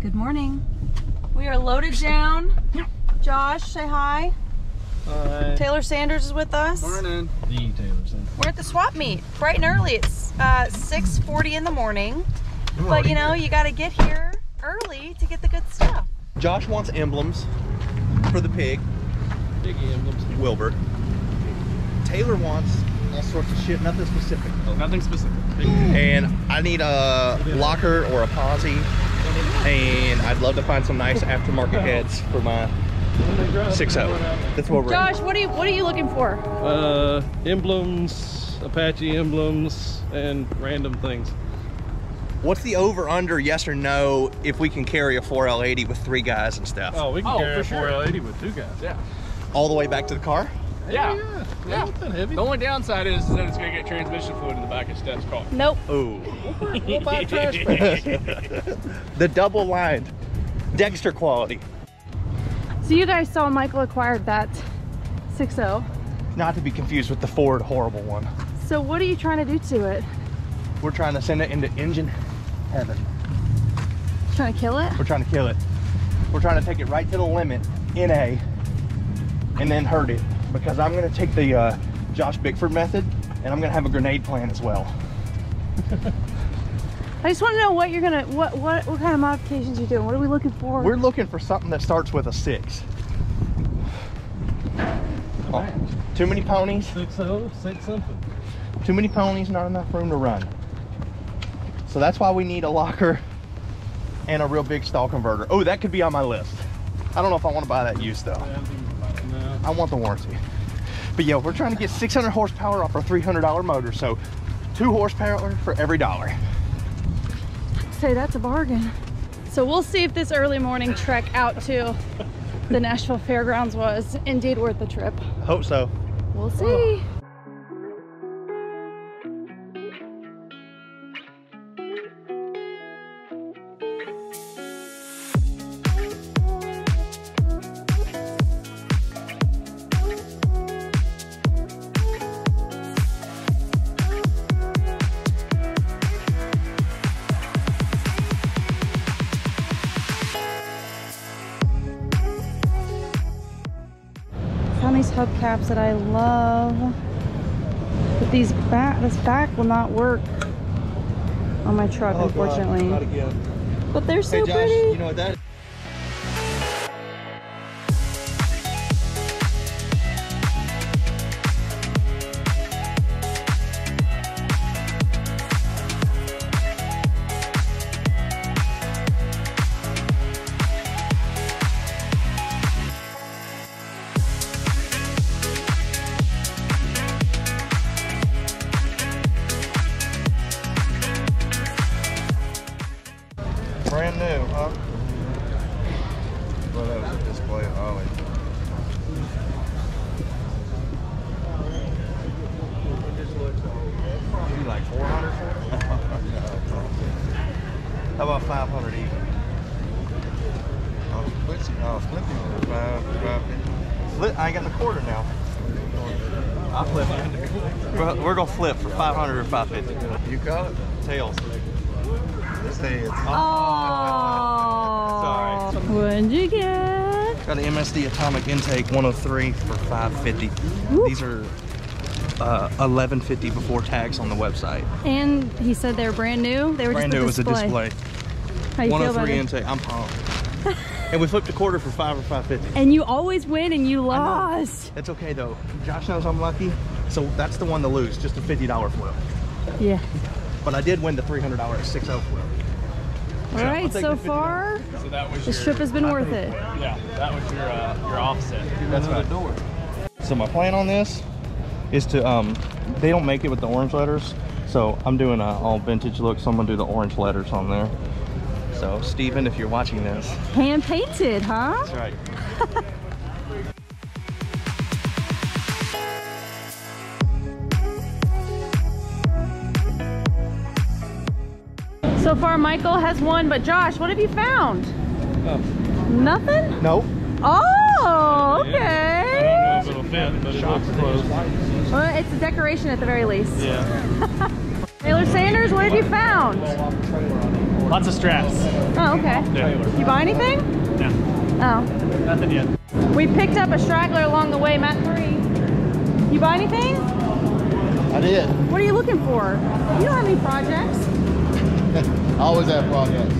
Good morning. We are loaded down. Josh, say hi. Hi. Taylor Sanders is with us. Morning. The Taylor Sanders. We're at the swap meet, bright and early. It's 6:40 in the morning. But you know, you got to get here early to get the good stuff. Josh wants emblems for the pig. Big emblems. Wilbur. Taylor wants all sorts of shit, nothing specific. Oh, nothing specific. And I need a locker or a posi. And I'd love to find some nice aftermarket heads for my 6.0. That's what we're Josh, what are you looking for? Emblems, Apache emblems, and random things. What's the over/under, yes or no, if we can carry a 4L80 with 3 guys and stuff? Oh, we can carry a for 4L80 with 2 guys. Yeah. All the way back to the car? Yeah. Yeah. Not that heavy. The only downside is that it's going to get transmission fluid in the back of Steph's car. Nope. Ooh. We'll buy trash bags. The double lined. Dexter quality. So you guys saw Michael acquired that 6.0. Not to be confused with the Ford horrible one. So what are you trying to do to it? We're trying to send it into engine heaven. Trying to kill it? We're trying to kill it. We're trying to take it right to the limit in A and then hurt it, because I'm going to take the Josh Bickford method and I'm going to have a grenade plan as well. I just want to know what you're gonna, what kind of modifications you're doing. What are we looking for? We're looking for something that starts with a 6. Oh, too many ponies. 6.0, 6 something. Too many ponies, not enough room to run. So that's why we need a locker and a real big stall converter. Oh, that could be on my list. I don't know if I want to buy that used though. No. I want the warranty. But yeah, we're trying to get 600 horsepower off our $300 motor. So 2 horsepower for every $1. Say that's a bargain. So we'll see if this early morning trek out to the Nashville Fairgrounds was indeed worth the trip. Hope so. We'll see. Found these hubcaps that I love, but this back will not work on my truck, unfortunately. God, not again. But they're so Hey Josh, pretty. you know what that is? Brand new, huh? Well, that was a display. Oh, maybe like 400 for it? How about 500 even? Flipping for 550. I ain't got the quarter now. I'll flip it. We're gonna flip for 500 or 550. You call it? Tails. This heads. Oh. Sorry. What'd you get? Got an MSD Atomic Intake 103 for 550. Woo. These are 1150 before tax on the website. And he said they're brand new. They were Brand just new, it was a display. How you feel about 103 it? intake. I'm pumped. And we flipped a quarter for 5 or 550. And you always win, and you lost. It's okay though. Josh knows I'm lucky, so that's the one to lose. Just a $50 flip. Yeah. But I did win the $300 6.0 flip. All right. So far, So that was this your, trip has been worth it. Yeah, that was your offset. That's right. So my plan on this is to they don't make it with the orange letters, so I'm doing a all vintage look. So I'm gonna do the orange letters on there. So Steven, if you're watching this, Hand painted, huh? that's right. So far, Michael has won, but Josh, what have you found? Oh. Nothing? Nope. Oh, okay. I don't know if it'll fit, but it looks close. Well, it's a decoration at the very least. Yeah. Taylor Sanders, what have you found? Lots of straps. Oh, okay. Yeah. You buy anything? No. Oh. Nothing yet. We picked up a straggler along the way, Matt 3. You buy anything? I did. What are you looking for? You don't have any projects. I always have projects.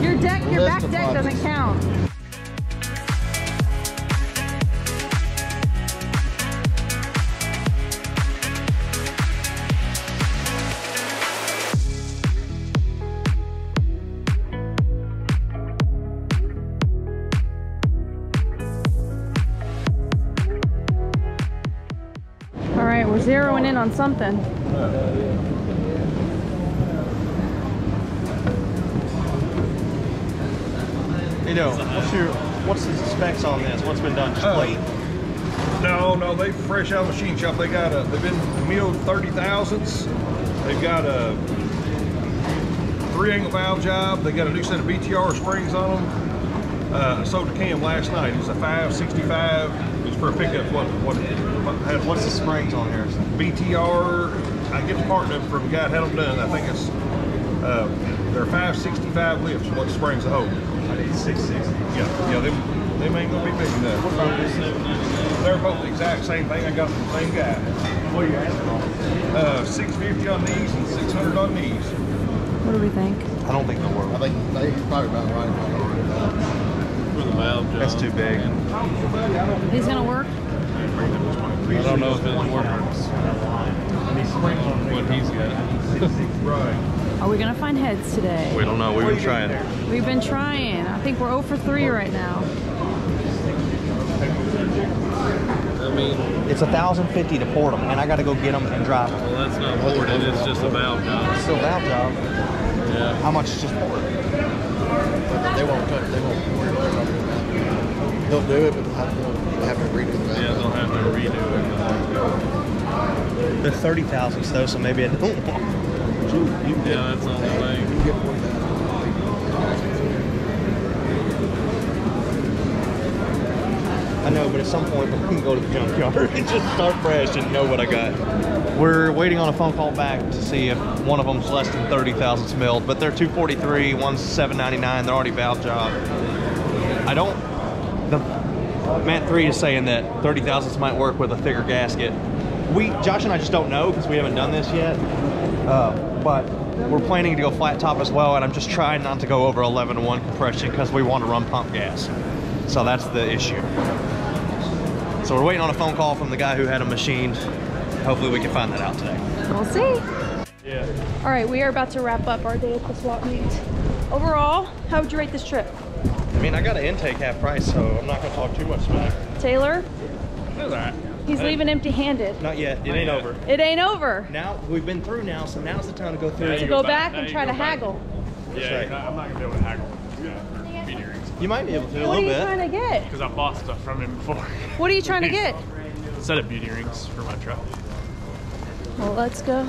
Your back List of deck doesn't projects. count. All right, we're zeroing in on something. You know, what's the specs on this? What's been done? Just plate? No, they fresh out of the machine shop. They've been milled 30,000s. They've got a 3-angle valve job. They got a new set of BTR springs on them. I sold to Cam last night. It's a 565. It's for a pickup. What's the springs on here? BTR. I get the part number from the guy that had them done. I think it's they're 565 lifts. What the springs hold? I need 660. Yeah, they ain't gonna be big enough. They're both the exact same thing. I got from the same guy. What are you asking on? 650 on these and 600 on these. What do we think? I don't think they'll work. I think they probably about right. For the valve job. That's too big. He's gonna work? I don't know if it works. What he's got. Right. Are we gonna find heads today? We don't know. We've been trying. We've been trying. I think we're 0 for 3 right now. I mean, It's $1,050 to port them, and I got to go get them and drop them. well, that's not ported. It's just a valve job. Still valve job. Yeah. How much is just port? They won't cut it. They won't worry about it. They'll do it, but they'll have to redo the valve. Yeah, they'll have to redo it. They're 30,000 though, so maybe I don't want them. Yeah, that's the only thing. You can get 40,000. I know, but at some point we can go to the junkyard and just start fresh and know what I got. We're waiting on a phone call back to see if one of them's less than 30,000 milled, but they're 243, one's 799. They're already valve job. Matt 3 is saying that 30,000s might work with a thicker gasket. Josh and I just don't know because we haven't done this yet. But we're planning to go flat top as well, and I'm just trying not to go over 11-to-1 compression because we want to run pump gas. So that's the issue. So we're waiting on a phone call from the guy who had them machined. Hopefully we can find that out today. We'll see. Yeah. All right, we are about to wrap up our day at the swap meet. Overall, how would you rate this trip? I mean, I got an intake half price, so I'm not going to talk too much smack. Taylor? It was alright. He's leaving empty-handed. Not yet. It ain't over. It ain't over. Now, we've been through now, so now's the time to go through. To go back and try to haggle. Yeah, right. I'm not gonna be able to haggle. Yeah, bead earrings. You might be able to a What are little you bit. trying to get? Because I bought stuff from him before. What are you trying to get? A set of bead earrings for my truck. Well, let's go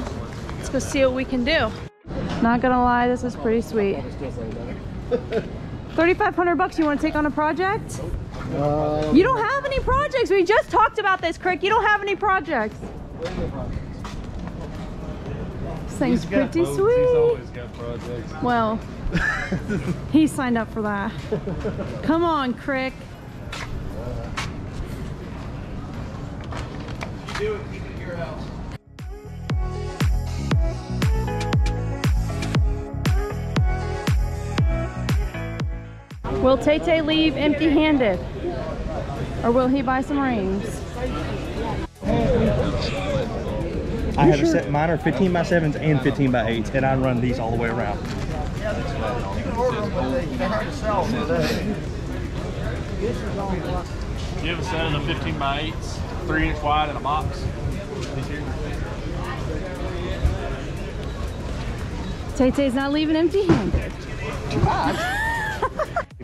see what we can do. Not gonna lie, this is pretty sweet. 3,500 bucks. You want to take on a project? You don't have any projects. We just talked about this, Crick. You don't have any projects. This thing's pretty He's sweet. always got projects. Well, he signed up for that. Come on, Crick. You do it, keep it at your house. Will Tay leave empty-handed? Or will he buy some rings? I have a set, mine are 15x7s and 15x8s, and I run these all the way around. You have a set of the 15x8s, 3-inch wide and a box. These here. Tay-Tay's not leaving empty-handed.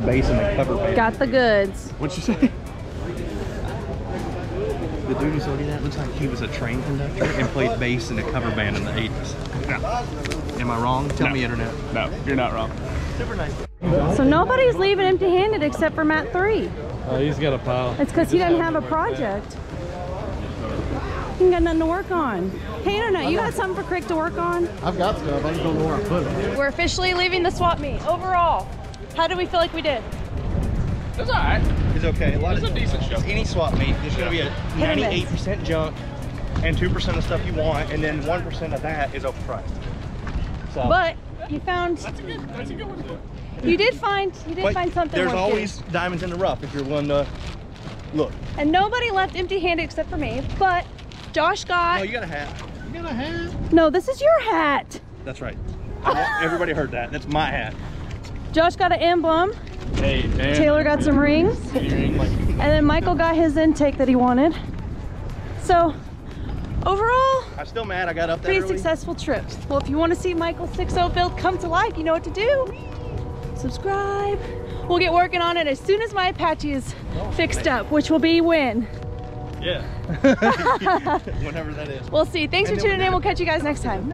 Base and the cover band. Got the goods. What'd you say? The dude who's looking at looks like he was a train conductor and played bass in a cover band in the 80s. No. Am I wrong? Tell me, internet. No, you're not wrong. Super nice. So nobody's leaving empty-handed except for Matt 3. He's got a pile. It's because he doesn't have a project. You got nothing to work on. Hey, Internet, you got something for Crick to work on? I've got stuff. I just don't know where I put it. We're officially leaving the swap meet. Overall, how do we feel like we did? That's all right. It's okay. It's a decent show. Any swap meet, there's going to be a 98% junk and 2% of stuff you want, and then 1% of that is overpriced. So, But you found. That's a good one to do. You did find something. There's worth always getting. diamonds in the rough if you're willing to look. And nobody left empty-handed except for me. But Josh got. No, you got a hat. You got a hat? No, this is your hat. That's right. Everybody heard that. That's my hat. Josh got an emblem. Hey, man. Taylor got some rings. And then Michael got his intake that he wanted. So, overall, I'm still mad I got up that pretty early. successful trip. Well, if you want to see Michael's 6.0 build come to life, you know what to do. Subscribe. We'll get working on it as soon as my Apache is fixed up, which will be when? Yeah. Whenever that is. We'll see. Thanks for tuning in. We'll catch you guys next time.